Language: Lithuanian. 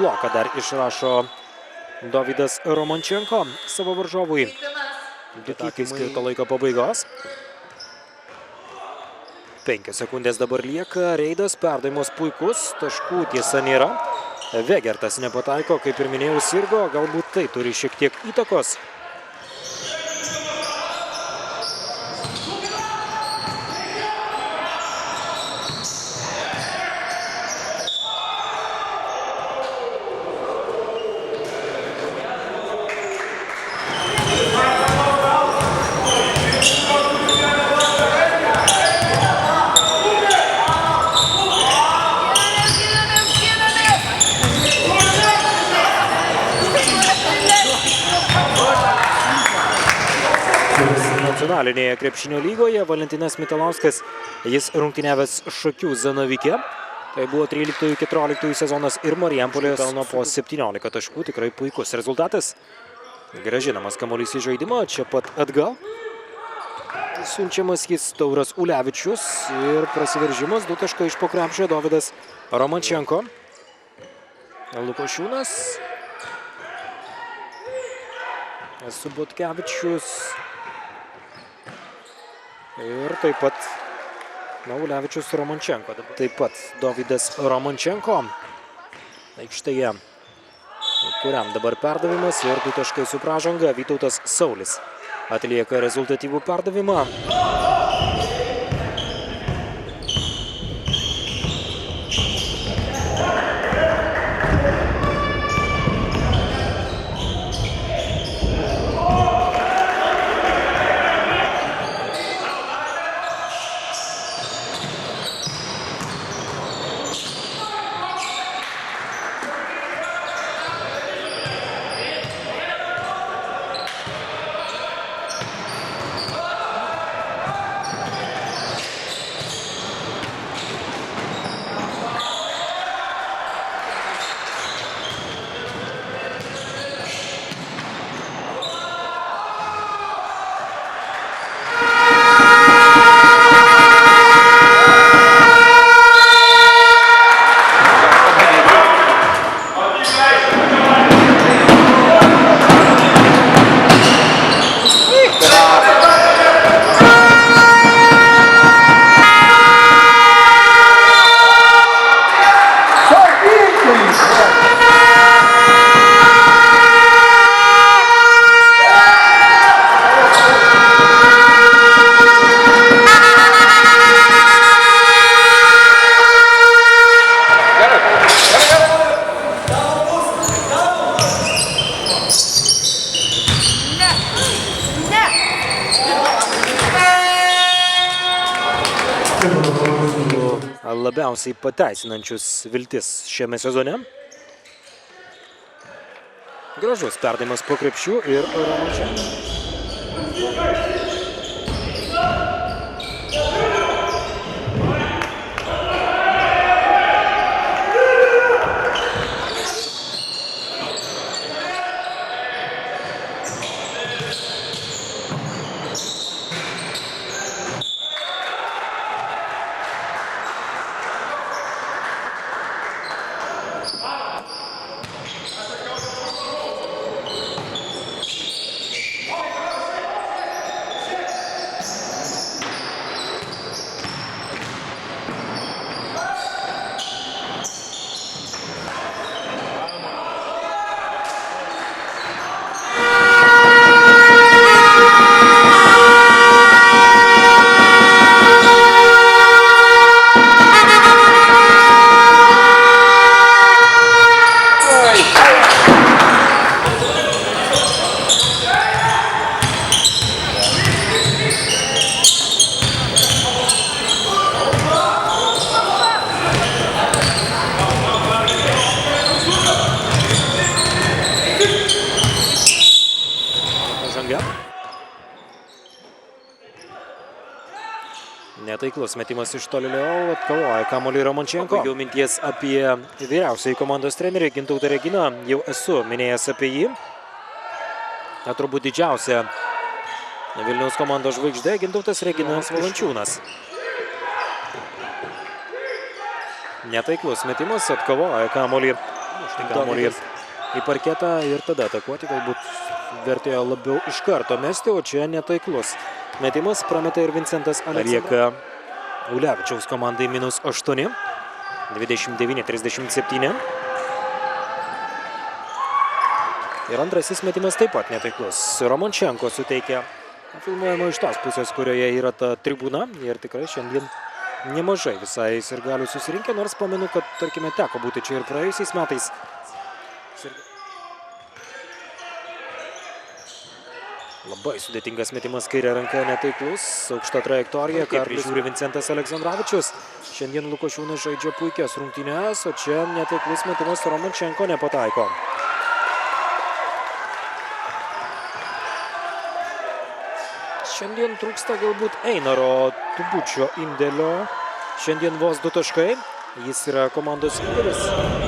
bloką dar išrašo Dovydas Romančenko savo varžovui. 2 takai skirto laiko pabaigos. 5 sekundės dabar lieka. Reidas, perdavimas puikus, taškų tiesa nėra. Vegertas nepataiko, kaip ir minėjau, sirgo, galbūt tai turi šiek tiek įtakos. Nacionalinėje krepšinio lygoje Valentinas Mitalauskas, jis rungtyniavęs Šakių Zanavike. Tai buvo 13-14 sezonas ir Marijampolės pelno po 17 taškų, tikrai puikus rezultatas. Grąžinamas kamuolys į žaidimą, čia pat atgal. Siunčiamas jis Tauras Ulevičius ir prasiveržimas, 2 taškai iš po krepšio, Dovydas Romančenko. Lukošiūnas. Subotkevičius. Ir taip pat Ulevičius Romančenko. Taip pat Dovydas Romančenko aikštėje, kuriam dabar perdavimas ir 2 taškai su pražanga. Vytautas Saulis atlieka rezultatyvų perdavimą. Labiausiai pateisinančius viltis šiame sezone. Gražus perdavimas po krepšių ir Romančenko. Netaiklus metimas iš tolėliau, atkovoja kamuolį Romančenko. Baigiau minties apie vyriausiai komandos trenerį Gintautą Reginą, jau esu minėjęs apie jį. Turbūt didžiausia Vilniaus komandos žvaigždė Gintautas Reginas Valančiūnas. Netaiklus metimas, atkovoja kamuolį Štai kamuolį į parketą ir tada atakuoti, galbūt vertėjo labiau iš karto mesti, o čia netaiklus metimas, prameta ir Vincentas Aleksandra. Ulevičiaus komandai -8, 29-37. Ir antrasis metimas taip pat netaiklus. Romančenko suteikia filmuojama iš tos pusės, kurioje yra ta tribūna. Ir tikrai šiandien nemažai visai sirgalių susirinkę, nors pamenu, kad, tarkime, teko būti čia ir praėjusiais metais. Labai sudėtingas metimas, kairė ranka netaiklus, aukšta trajektorija, kaip prižiūri Vincentas Aleksandravičius. Šiandien Lukošiūnas žaidžia puikias rungtynes, o čia netaiklus metimas Romančenko nepataiko. Šiandien trūksta galbūt Einaro Tubučio indėlio. Šiandien vos 2 taškai. Jis yra komandos lyderis.